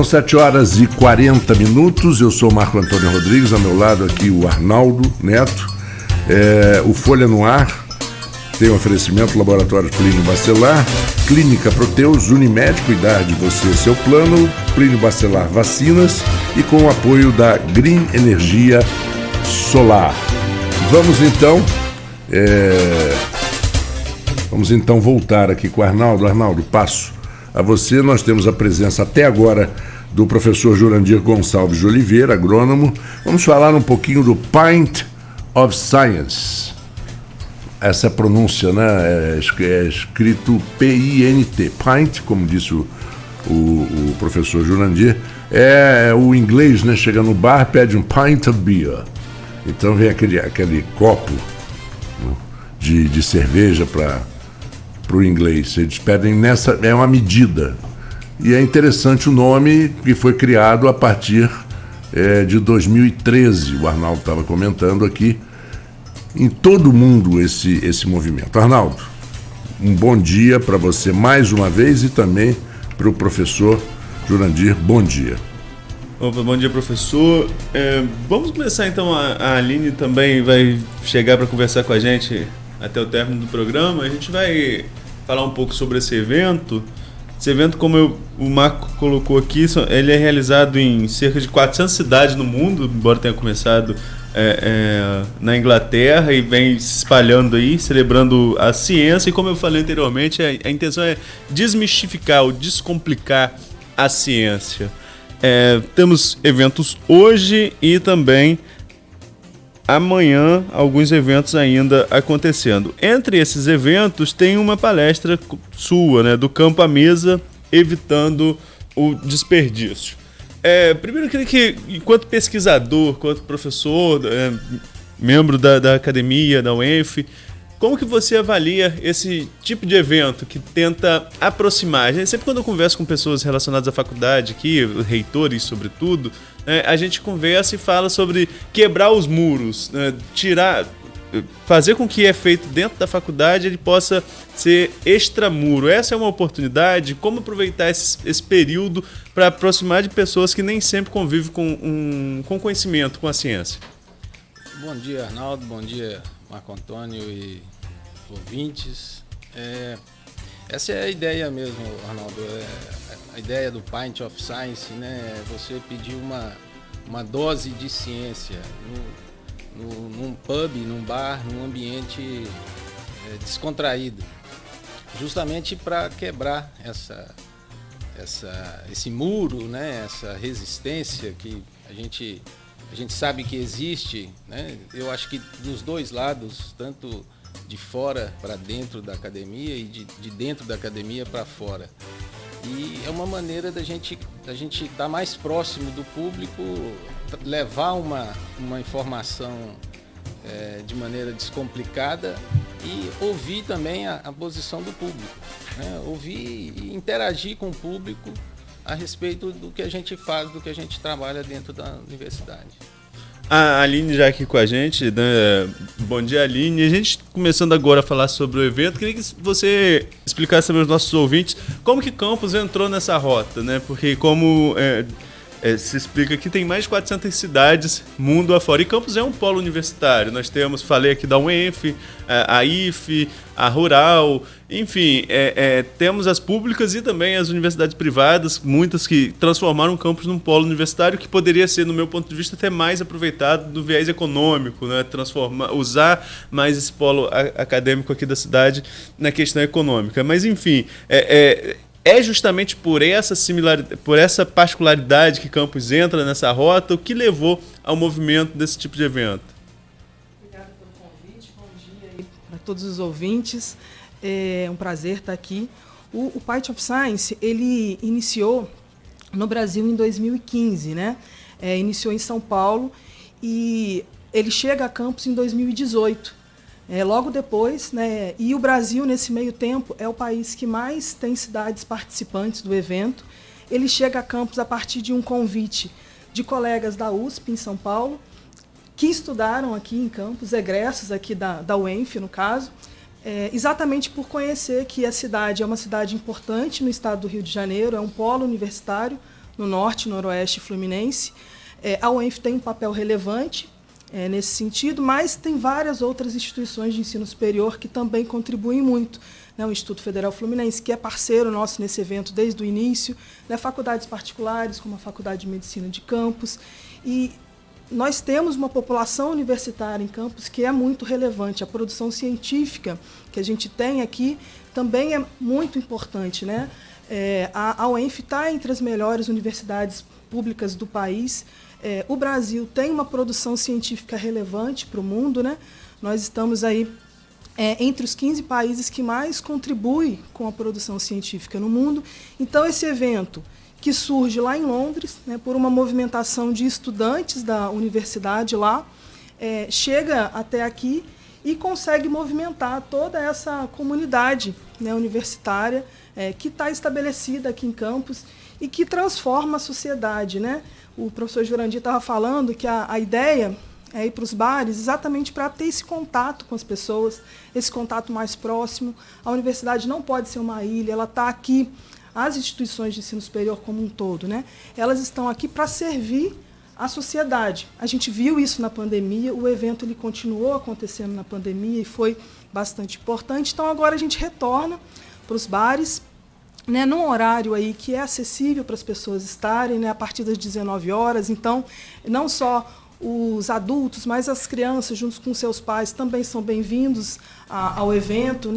São 7h40. Eu sou o Marco Antônio Rodrigues, ao meu lado aqui o Arnaldo Neto. O Folha no Ar tem um oferecimento Laboratório Plínio Bacelar, Clínica Proteus, Unimed, cuidar de você, seu plano, Plínio Bacelar Vacinas e com o apoio da Green Energia Solar. Vamos então voltar aqui com o Arnaldo. Arnaldo, passo a você. Nós temos a presença até agora do professor Jurandir Gonçalves de Oliveira, agrônomo. Vamos falar um pouquinho do Pint of Science. Essa pronúncia, né? É escrito P-I-N-T. Pint, como disse o professor Jurandir, é o inglês, né? Chega no bar, pede um pint of beer. Então vem aquele copo, né, de cerveja para o inglês. Eles pedem é uma medida. E é interessante o nome que foi criado a partir de 2013. O Arnaldo estava comentando aqui. Em todo o mundo esse movimento. Arnaldo, um bom dia para você mais uma vez e também para o professor Jurandir. Bom dia. Opa, bom dia, professor. Vamos começar então. A Aline também vai chegar para conversar com a gente até o término do programa. A gente vai falar um pouco sobre esse evento. Esse evento, como o Marco colocou aqui, ele é realizado em cerca de 400 cidades no mundo, embora tenha começado na Inglaterra e vem se espalhando aí, celebrando a ciência. E como eu falei anteriormente, a intenção é desmistificar ou descomplicar a ciência. Temos eventos hoje e também amanhã alguns eventos ainda acontecendo. Entre esses eventos tem uma palestra sua, né, do Campo à Mesa, evitando o desperdício. Primeiro eu queria que, enquanto pesquisador, enquanto professor, membro da academia, da UENF, como que você avalia esse tipo de evento que tenta aproximar? Sempre quando eu converso com pessoas relacionadas à faculdade aqui, reitores sobretudo, a gente conversa e fala sobre quebrar os muros, fazer com que é feito dentro da faculdade ele possa ser extramuro. Essa é uma oportunidade. Como aproveitar esse período para aproximar de pessoas que nem sempre convivem com conhecimento, com a ciência? Bom dia, Arnaldo. Bom dia, Marco Antônio e ouvintes. Essa é a ideia mesmo, Arnaldo. A ideia do Pint of Science, né? Você pedir uma dose de ciência num pub, num bar, num ambiente descontraído, justamente para quebrar esse muro, né? Essa resistência que a gente sabe que existe, né? Eu acho que dos dois lados, tanto de fora para dentro da academia e de dentro da academia para fora. E é uma maneira da gente estar mais próximo do público, levar uma informação de maneira descomplicada e ouvir também a posição do público, né? Ouvir e interagir com o público a respeito do que a gente faz, do que a gente trabalha dentro da universidade. A Aline já aqui com a gente, né? Bom dia, Aline. A gente começando agora a falar sobre o evento, queria que você explicasse para os nossos ouvintes como que Campos entrou nessa rota, né? Porque como se explica que tem mais de 400 cidades mundo afora. E Campos é um polo universitário. Nós falei aqui da UENF, a IFE, a Rural, enfim, temos as públicas e também as universidades privadas, muitas que transformaram Campos num polo universitário que poderia ser, no meu ponto de vista, até mais aproveitado do viés econômico, né? Usar mais esse polo acadêmico aqui da cidade na questão econômica. Mas, enfim, é justamente por essa similaridade, por essa particularidade que Campos entra nessa rota, o que levou ao movimento desse tipo de evento. Obrigada pelo convite, bom dia para todos os ouvintes. É um prazer estar aqui. O Pint of Science, ele iniciou no Brasil em 2015, né? Iniciou em São Paulo e ele chega a Campos em 2018. Logo depois, né, e o Brasil, nesse meio tempo, é o país que mais tem cidades participantes do evento. Ele chega a Campos a partir de um convite de colegas da USP, em São Paulo, que estudaram aqui em Campos, egressos aqui da UENF, no caso, exatamente por conhecer que a cidade é uma cidade importante no estado do Rio de Janeiro, é um polo universitário, no norte, noroeste fluminense. A UENF tem um papel relevante nesse sentido, mas tem várias outras instituições de ensino superior que também contribuem muito. O Instituto Federal Fluminense, que é parceiro nosso nesse evento desde o início, faculdades particulares, como a Faculdade de Medicina de Campos. E nós temos uma população universitária em Campos que é muito relevante. A produção científica que a gente tem aqui também é muito importante. A UENF está entre as melhores universidades públicas do país. O Brasil tem uma produção científica relevante para o mundo. Nós estamos aí entre os 15 países que mais contribuem com a produção científica no mundo. Então, esse evento, que surge lá em Londres, por uma movimentação de estudantes da universidade lá, chega até aqui e consegue movimentar toda essa comunidade universitária que está estabelecida aqui em Campos e que transforma a sociedade. O professor Jurandir estava falando que a ideia é ir para os bares exatamente para ter esse contato com as pessoas, esse contato mais próximo. A universidade não pode ser uma ilha, ela está aqui, as instituições de ensino superior como um todo, elas estão aqui para servir a sociedade. A gente viu isso na pandemia, o evento ele continuou acontecendo na pandemia e foi bastante importante. Então, agora a gente retorna para os bares, num horário aí que é acessível para as pessoas estarem, a partir das 19 horas. Então, não só os adultos, mas as crianças, junto com seus pais, também são bem-vindos ao evento.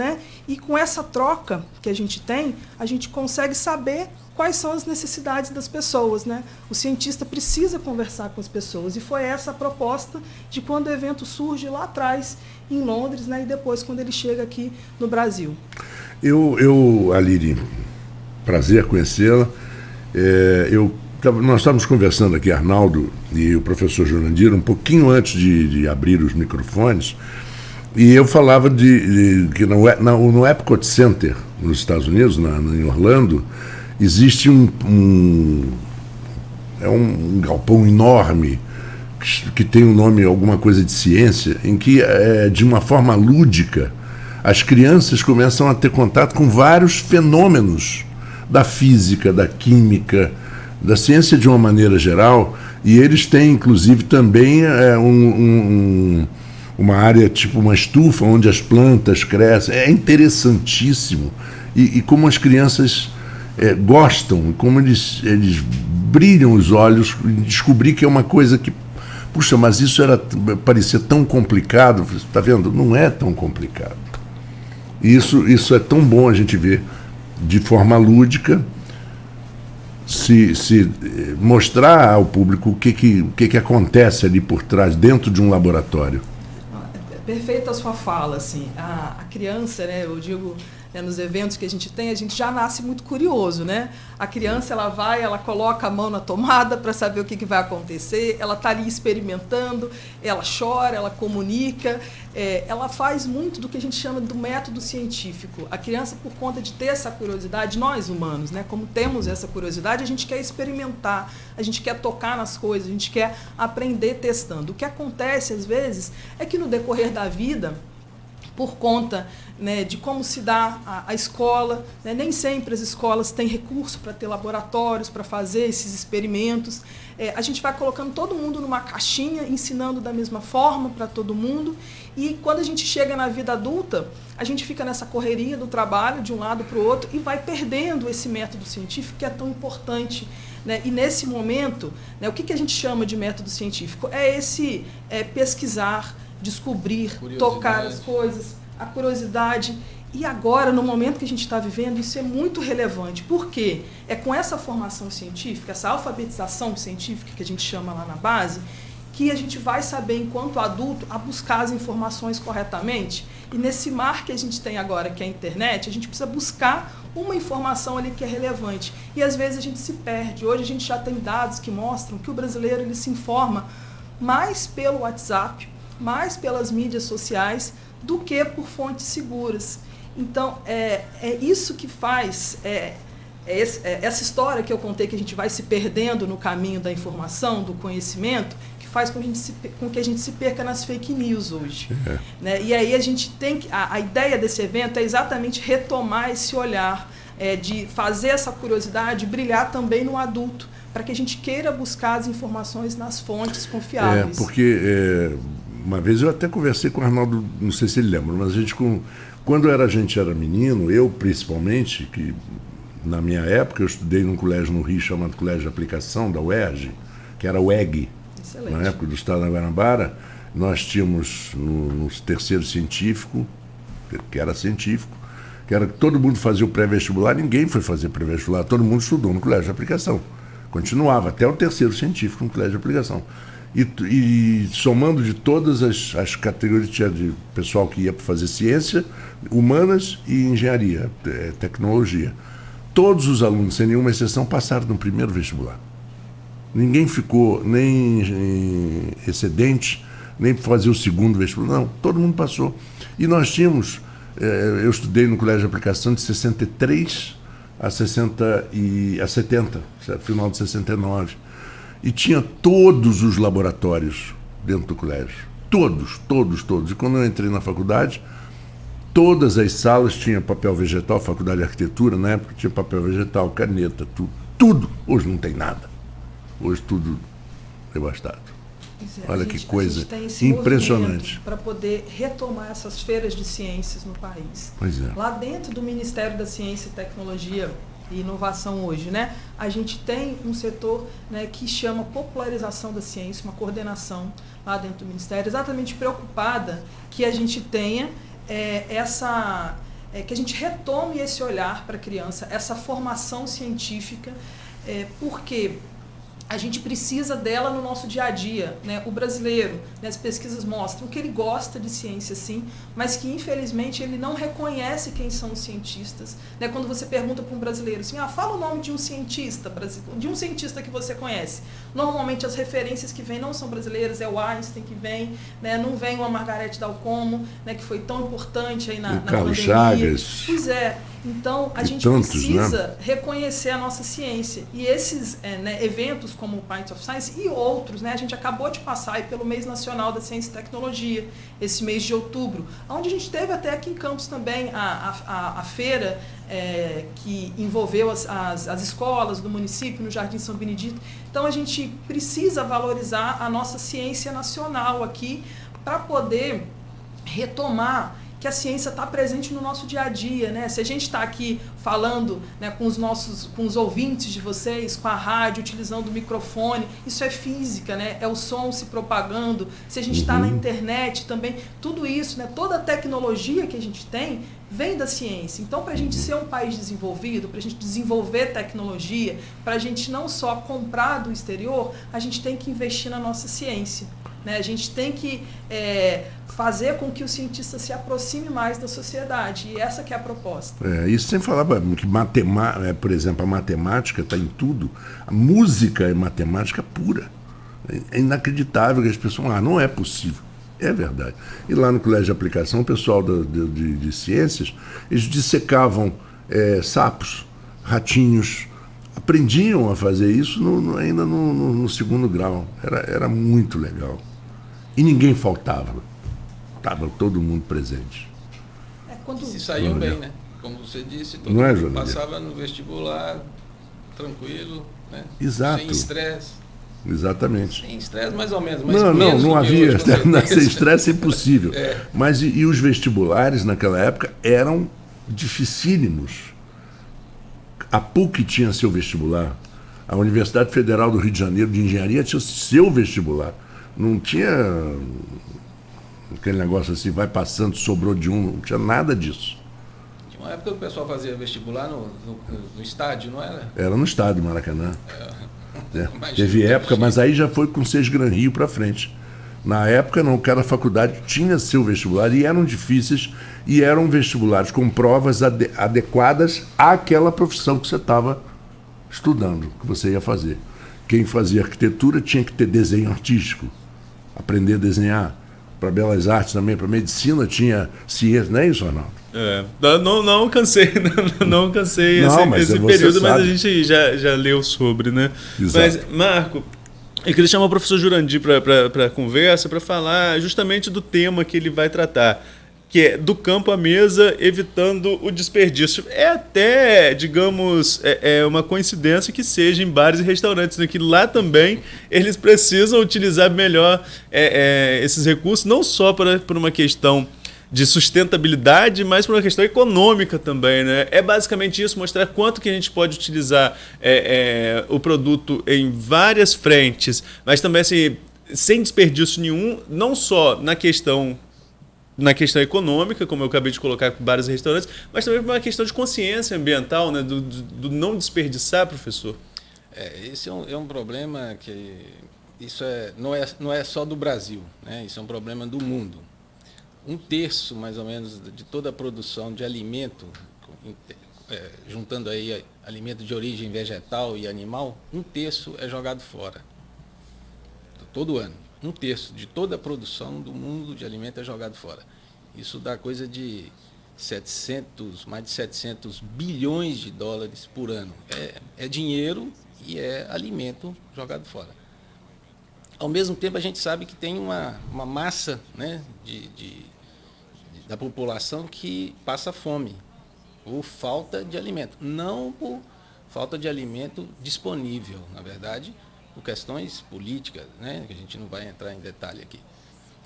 E com essa troca que a gente tem, a gente consegue saber quais são as necessidades das pessoas. O cientista precisa conversar com as pessoas. E foi essa a proposta de quando o evento surge lá atrás, em Londres, e depois quando ele chega aqui no Brasil. Alírio, prazer conhecê-la. Nós estávamos conversando aqui, Arnaldo e o professor Jurandir, um pouquinho antes de abrir os microfones, e eu falava que no Epcot Center, nos Estados Unidos, em Orlando, existe um galpão enorme que tem um nome, alguma coisa de ciência, em que, de uma forma lúdica, as crianças começam a ter contato com vários fenômenos da física, da química, da ciência de uma maneira geral, e eles têm, inclusive, também uma área, tipo uma estufa, onde as plantas crescem. É interessantíssimo. E como as crianças gostam, como eles brilham os olhos, e descobrir que é uma coisa que, puxa, mas isso parecia tão complicado. Está vendo? Não é tão complicado. Isso é tão bom a gente ver de forma lúdica, se mostrar ao público o que acontece ali por trás, dentro de um laboratório. Perfeita a sua fala, assim. A criança, eu digo, nos eventos que a gente tem, a gente já nasce muito curioso, A criança, ela coloca a mão na tomada para saber o que vai acontecer, ela está ali experimentando, ela chora, ela comunica, ela faz muito do que a gente chama do método científico. A criança, por conta de ter essa curiosidade, nós humanos, como temos essa curiosidade, a gente quer experimentar, a gente quer tocar nas coisas, a gente quer aprender testando. O que acontece, às vezes, é que no decorrer da vida, por conta de como se dá a escola, nem sempre as escolas têm recurso para ter laboratórios, para fazer esses experimentos. A gente vai colocando todo mundo numa caixinha, ensinando da mesma forma para todo mundo, e quando a gente chega na vida adulta, a gente fica nessa correria do trabalho, de um lado para o outro, e vai perdendo esse método científico que é tão importante. E nesse momento, o que a gente chama de método científico? É esse pesquisar, descobrir, tocar as coisas, a curiosidade. E agora, no momento que a gente está vivendo, isso é muito relevante. Por quê? É com essa formação científica, essa alfabetização científica que a gente chama lá na base, que a gente vai saber, enquanto adulto, a buscar as informações corretamente. E nesse mar que a gente tem agora, que é a internet, a gente precisa buscar uma informação ali que é relevante. E às vezes a gente se perde. Hoje a gente já tem dados que mostram que o brasileiro ele se informa mais pelo WhatsApp, mais pelas mídias sociais, do que por fontes seguras. Então, é isso que faz, essa história que eu contei, que a gente vai se perdendo no caminho da informação, do conhecimento, que faz com que a gente se perca nas fake news hoje. E aí a gente tem que, a ideia desse evento é exatamente retomar esse olhar, de fazer essa curiosidade brilhar também no adulto, para que a gente queira buscar as informações nas fontes confiáveis. Porque uma vez eu até conversei com o Arnaldo, não sei se ele lembra, mas quando a gente era menino, eu principalmente, que na minha época eu estudei num colégio no Rio chamado Colégio de Aplicação, da UERJ, que era o EG, na época do Estado da Guanabara, nós tínhamos no terceiro científico, que era científico, que era que todo mundo fazia o pré-vestibular, ninguém foi fazer pré-vestibular, todo mundo estudou no colégio de aplicação. Continuava até o terceiro científico no colégio de aplicação. E somando de todas as categorias, tinha de pessoal que ia para fazer ciência, humanas e engenharia, tecnologia. Todos os alunos, sem nenhuma exceção, passaram no primeiro vestibular. Ninguém ficou nem excedente, nem para fazer o segundo vestibular. Não, todo mundo passou. E nós tínhamos, eu estudei no colégio de aplicação de 63 a 70, final de 69. E tinha todos os laboratórios dentro do colégio. Todos. E quando eu entrei na faculdade, todas as salas tinham papel vegetal, faculdade de arquitetura, na época tinha papel vegetal, caneta, tudo. Hoje não tem nada. Hoje tudo devastado. Olha que coisa impressionante. Para poder retomar essas feiras de ciências no país. Pois é. Lá dentro do Ministério da Ciência e Tecnologia e Inovação hoje, né, a gente tem um setor, né, que chama popularização da ciência, uma coordenação lá dentro do Ministério, exatamente preocupada que a gente tenha que a gente retome esse olhar para a criança, essa formação científica, porque a gente precisa dela no nosso dia a dia, né? O brasileiro, né, as pesquisas mostram que ele gosta de ciência, sim, mas que infelizmente ele não reconhece quem são os cientistas, né? Quando você pergunta para um brasileiro assim, fala o nome de um cientista que você conhece. Normalmente as referências que vêm não são brasileiras, é o Einstein que vem, né? Não vem uma Margarete Dalcomo, né, que foi tão importante aí na Carlos pandemia. Chagas. Pois é. Então, a gente precisa reconhecer a nossa ciência. E esses eventos como o Pint of Science e outros, né, a gente acabou de passar aí pelo Mês Nacional da Ciência e Tecnologia, esse mês de outubro, onde a gente teve até aqui em Campos também a feira que envolveu as escolas do município, no Jardim São Benedito. Então, a gente precisa valorizar a nossa ciência nacional aqui para poder retomar que a ciência está presente no nosso dia a dia, né? Se a gente está aqui falando, né, com os ouvintes de vocês, com a rádio, utilizando o microfone, isso é física, né? É o som se propagando. Se a gente está na internet também, tudo isso, né? Toda a tecnologia que a gente tem vem da ciência. Então, para a gente ser um país desenvolvido, para a gente desenvolver tecnologia, para a gente não só comprar do exterior, a gente tem que investir na nossa ciência, né? A gente tem que fazer com que o cientista se aproxime mais da sociedade. E essa que é a proposta. Isso sem falar que por exemplo, a matemática está em tudo. A música é matemática pura. É inacreditável que as pessoas não é possível. É verdade. E lá no Colégio de Aplicação, o pessoal de ciências, eles dissecavam sapos, ratinhos, aprendiam a fazer isso ainda no segundo grau. Era muito legal. E ninguém faltava. Estava todo mundo presente. Se saíam bem, né? Como você disse, todo mundo passava no vestibular tranquilo, né? Exato. Sem estresse. Exatamente. Sem estresse, mais ou menos. Mas não havia. Sem estresse é impossível. Mas e os vestibulares naquela época eram dificílimos. A PUC tinha seu vestibular. A Universidade Federal do Rio de Janeiro de Engenharia tinha seu vestibular. Não tinha aquele negócio assim, vai passando, sobrou de um, não tinha nada disso. Tinha uma época que o pessoal fazia vestibular no estádio, não era? Era no estádio Maracanã. Teve época, mas aí já foi com 6 Gran Rio para frente. Na época não, cada faculdade tinha seu vestibular e eram difíceis e eram vestibulares com provas adequadas àquela profissão que você estava estudando, que você ia fazer. Quem fazia arquitetura tinha que ter desenho artístico, aprender a desenhar. Para Belas Artes também, para Medicina tinha ciência, não é isso, Arnaldo? Não cansei, não cansei esse período, mas a gente já leu sobre, né? Exato. Mas, Marco, eu queria chamar o professor Jurandir para a conversa, para falar justamente do tema que ele vai tratar. que é do campo à mesa, evitando o desperdício. É até, digamos, uma coincidência que seja em bares e restaurantes, né? Que lá também eles precisam utilizar melhor esses recursos, não só por uma questão de sustentabilidade, mas por uma questão econômica também, né? É basicamente isso, mostrar quanto que a gente pode utilizar o produto em várias frentes, mas também assim, sem desperdício nenhum, não só na questão econômica, como eu acabei de colocar com bares e restaurantes, mas também por uma questão de consciência ambiental, né? do não desperdiçar, professor. Esse é um problema que não é só do Brasil, né? Isso é um problema do mundo. 1/3, mais ou menos, de toda a produção de alimento, juntando aí alimento de origem vegetal e animal, 1/3 é jogado fora. Todo ano. 1/3 de toda a produção do mundo de alimento é jogado fora. Isso dá coisa de mais de 700 bilhões de dólares por ano. É dinheiro e é alimento jogado fora. Ao mesmo tempo, a gente sabe que tem uma massa, né, da população que passa fome ou falta de alimento. Não por falta de alimento disponível, na verdade, por questões políticas, né, que a gente não vai entrar em detalhe aqui.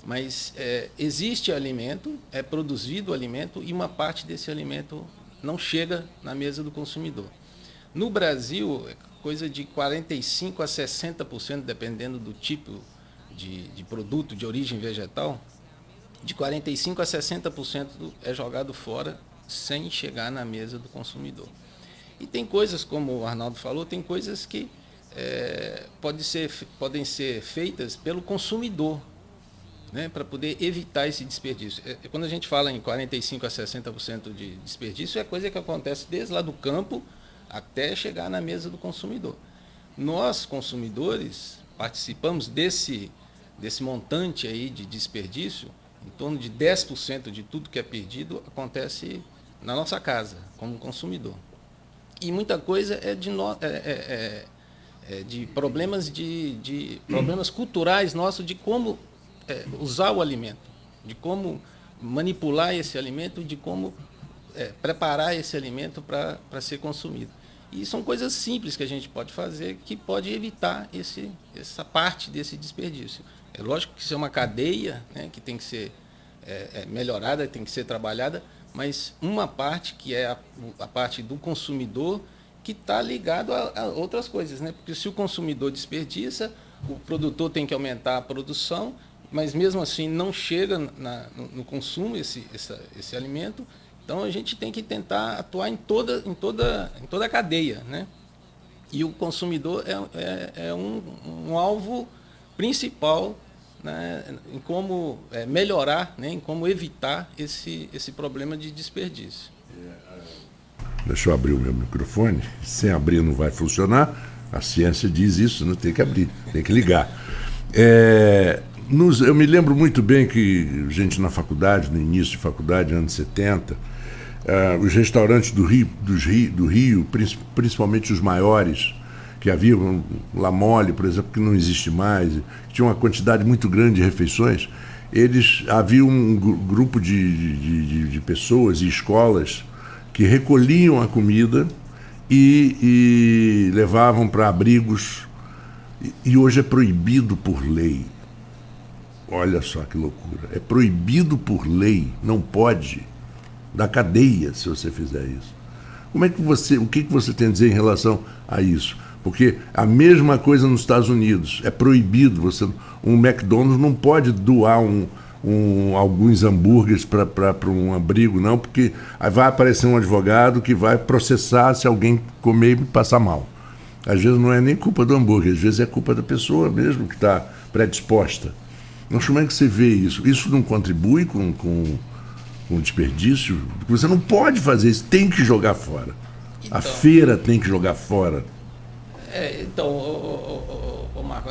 Mas existe alimento, é produzido alimento e uma parte desse alimento não chega na mesa do consumidor. No Brasil, é coisa de 45% a 60%, dependendo do tipo de produto de origem vegetal, de 45% a 60% é jogado fora sem chegar na mesa do consumidor. E tem coisas, como o Arnaldo falou, tem coisas que podem ser feitas pelo consumidor, né, para poder evitar esse desperdício. Quando a gente fala em 45% a 60% de desperdício, é coisa que acontece desde lá do campo até chegar na mesa do consumidor. Nós, consumidores, participamos desse montante aí de desperdício. Em torno de 10% de tudo que é perdido acontece na nossa casa, como consumidor. E muita coisa é de problemas problemas culturais nossos, de como usar o alimento, de como manipular esse alimento, de como preparar esse alimento para ser consumido. E são coisas simples que a gente pode fazer que pode evitar essa parte desse desperdício. É lógico que isso é uma cadeia, né, que tem que ser melhorada, tem que ser trabalhada, mas uma parte que é a parte do consumidor que está ligado a outras coisas, né? Porque se o consumidor desperdiça, o produtor tem que aumentar a produção, mas mesmo assim não chega no consumo esse alimento. Então a gente tem que tentar atuar em toda a cadeia, né? E o consumidor é um alvo principal, né, em como melhorar, né, em como evitar esse problema de desperdício. Deixa eu abrir o meu microfone. Sem abrir não vai funcionar. A ciência diz isso, não tem que abrir, tem que ligar. Eu me lembro muito bem que gente na faculdade, no início de faculdade, anos 70, os restaurantes do Rio, principalmente os maiores, que havia um La Mole, por exemplo, que não existe mais, que tinha uma quantidade muito grande de refeições, havia um grupo de pessoas e escolas que recolhiam a comida e levavam para abrigos, e hoje é proibido por lei. Olha só que loucura. É proibido por lei, não pode. Da cadeia, se você fizer isso. O que você tem a dizer em relação a isso? Porque a mesma coisa nos Estados Unidos. É proibido. Um McDonald's não pode doar alguns hambúrgueres para um abrigo, não, porque aí vai aparecer um advogado que vai processar se alguém comer e passar mal. Às vezes não é nem culpa do hambúrguer, às vezes é culpa da pessoa mesmo que está predisposta. Mas como é que você vê isso? Isso não contribui com o desperdício? Porque você não pode fazer isso, tem que jogar fora. Então, a feira tem que jogar fora. Marco,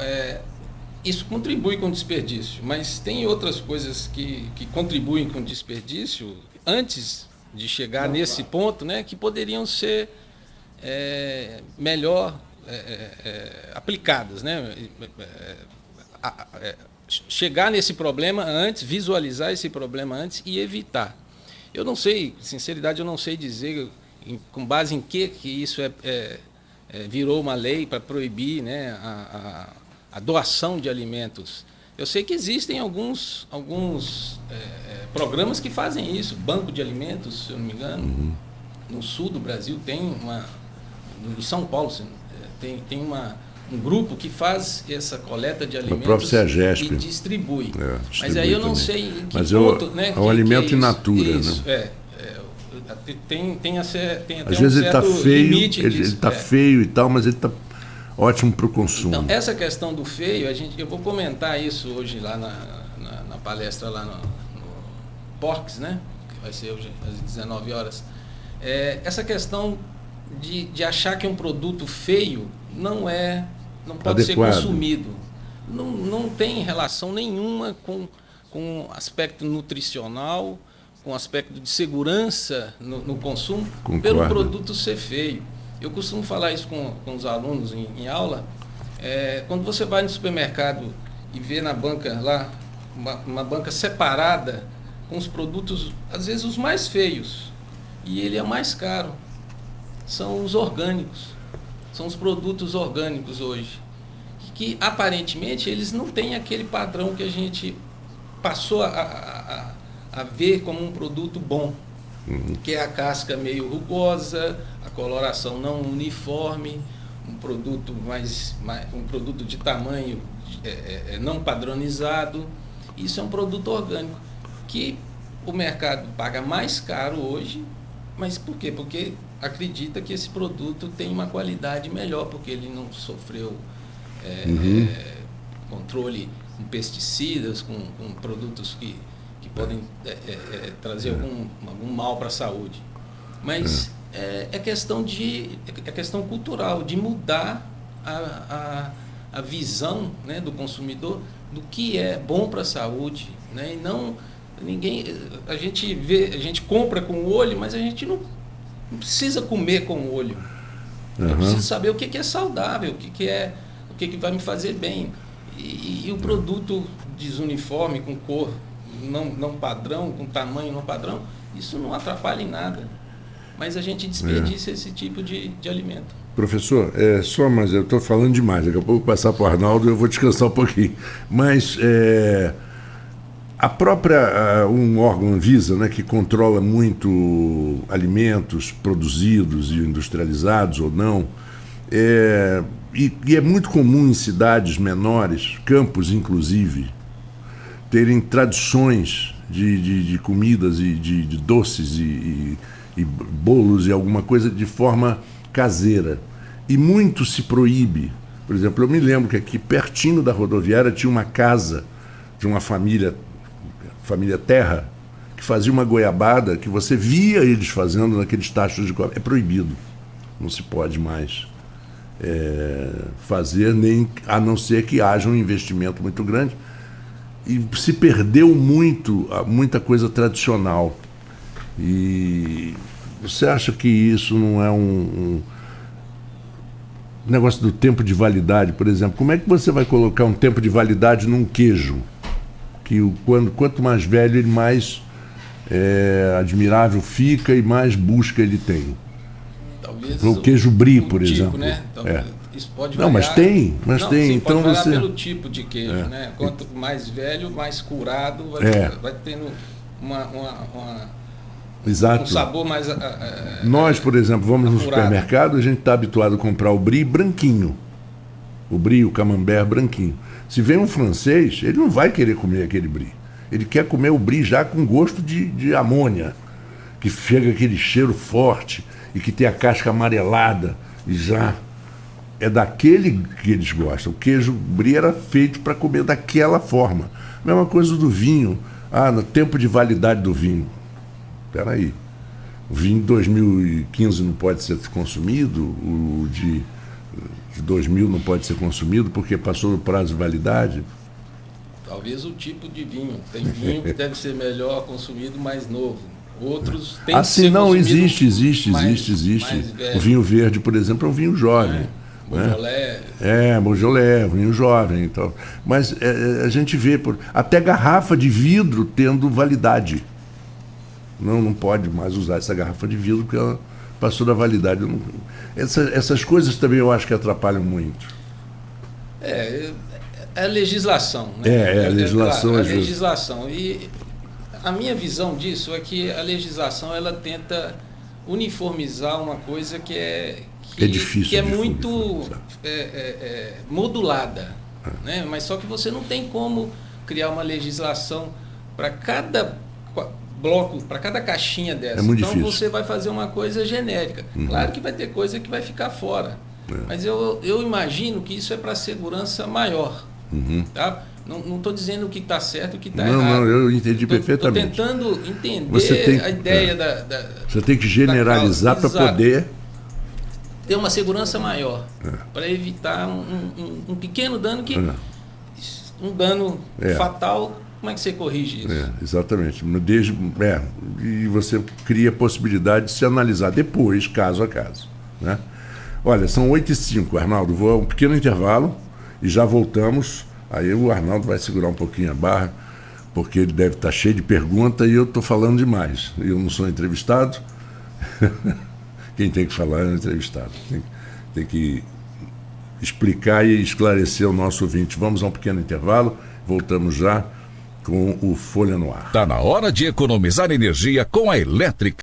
isso contribui com o desperdício, mas tem outras coisas que contribuem com o desperdício antes de chegar nesse ponto, né, que poderiam ser melhor aplicadas, né? chegar nesse problema antes, visualizar esse problema antes e evitar. Eu não sei, sinceridade, eu não sei dizer com base em que isso virou uma lei para proibir, né, a doação de alimentos. Eu sei que existem alguns programas que fazem isso, banco de alimentos, se eu não me engano. No sul do Brasil tem em São Paulo tem um grupo que faz essa coleta de alimentos e distribui. Mas aí eu não sei em que ponto, né? É um alimento in natura, isso, né? Tem até às vezes um certo limite. Ele está feio e tal, mas ele está ótimo para o consumo. Então, essa questão do feio, eu vou comentar isso hoje lá na palestra lá no Porcs, né? Que vai ser hoje às 19 horas. Essa questão de achar que um produto feio não pode ser consumido. Não tem relação nenhuma com aspecto nutricional, com aspecto de segurança no consumo, pelo produto ser feio. Eu costumo falar isso com os alunos em aula. Quando você vai no supermercado e vê na banca lá, uma banca separada, com os produtos, às vezes os mais feios, e ele é mais caro, são os orgânicos, são os produtos orgânicos hoje, que aparentemente eles não têm aquele padrão que a gente passou a ver como um produto bom, que é a casca meio rugosa, a coloração não uniforme, um produto um produto de tamanho não padronizado. Isso é um produto orgânico que o mercado paga mais caro hoje. Mas por quê? Porque acredita que esse produto tem uma qualidade melhor, porque ele não sofreu controle com pesticidas, com produtos que podem trazer algum mal para a saúde. Mas é questão cultural, de mudar a visão, né, do consumidor do que é bom para a saúde, né? E não a gente compra com o olho, mas a gente não precisa comer com o olho. Eu preciso saber o que é saudável, o que vai me fazer bem. E o produto desuniforme, com cor não padrão, com tamanho não padrão, isso não atrapalha em nada. Mas a gente desperdiça esse tipo de alimento. Professor, mas eu estou falando demais, daqui a pouco eu vou passar para o Arnaldo e eu vou descansar um pouquinho. Mas a própria, um órgão Anvisa, né, que controla muito alimentos produzidos e industrializados ou não, e é muito comum em cidades menores, campos inclusive, terem tradições de comidas e de doces e bolos e alguma coisa de forma caseira. E muito se proíbe. Por exemplo, eu me lembro que aqui pertinho da rodoviária tinha uma casa de uma família Terra, que fazia uma goiabada que você via eles fazendo naqueles tachos de goiabada. É proibido. Não se pode mais fazer, a não ser que haja um investimento muito grande. E se perdeu muita coisa tradicional. E você acha que isso não é um negócio do tempo de validade, por exemplo? Como é que você vai colocar um tempo de validade num queijo? Que quanto mais velho, ele mais admirável fica e mais busca ele tem. Talvez o queijo brie, por tipo, exemplo. Né? Isso pode não, variar. Mas tem. Sim, então pode você pelo tipo de queijo, né? Quanto mais velho, mais curado, vai tendo Exato. um sabor mais. Nós, por exemplo, vamos no supermercado, a gente está habituado a comprar o brie branquinho. O brie, o camembert branquinho. Se vem um francês, ele não vai querer comer aquele brie. Ele quer comer o brie já com gosto de amônia, que chega aquele cheiro forte e que tem a casca amarelada e já é daquele que eles gostam. O queijo brie era feito para comer daquela forma. Mesma coisa do vinho. No tempo de validade do vinho. Espera aí. O vinho de 2015 não pode ser consumido, o de 2000 não pode ser consumido porque passou do prazo de validade. Talvez o tipo de vinho. Tem vinho que deve ser melhor consumido mais novo. Outros tem que ser consumido. Existe. O vinho verde, por exemplo, é um vinho jovem. Beaujolais. Beaujolais, vinho jovem e tal. Mas a gente vê até garrafa de vidro tendo validade. Não pode mais usar essa garrafa de vidro porque ela passou da validade. Essas coisas também eu acho que atrapalham muito. É a legislação, né? A legislação. A legislação. E a minha visão disso é que a legislação ela tenta uniformizar uma coisa que é difícil, que é muito modulada, né? Mas só que você não tem como criar uma legislação para cada bloco, para cada caixinha dessa. Então difícil. Você vai fazer uma coisa genérica. Claro que vai ter coisa que vai ficar fora. Mas eu imagino que isso é para segurança maior. Tá? Não estou dizendo o que está certo e o que está errado. Não, eu entendi perfeitamente. Estou tentando entender a ideia da... Você tem que generalizar para poder... ter uma segurança maior, para evitar um pequeno dano que... Um dano fatal, como é que você corrige isso? Exatamente. E você cria a possibilidade de se analisar depois, caso a caso. Né? Olha, são 8h05, Arnaldo. Vou a um pequeno intervalo e já voltamos. Aí o Arnaldo vai segurar um pouquinho a barra, porque ele deve estar cheio de perguntas e eu estou falando demais. Eu não sou entrevistado. Quem tem que falar é o entrevistado. Tem que explicar e esclarecer o nosso ouvinte. Vamos a um pequeno intervalo, voltamos já com o Folha no Ar. Está na hora de economizar energia com a elétrica.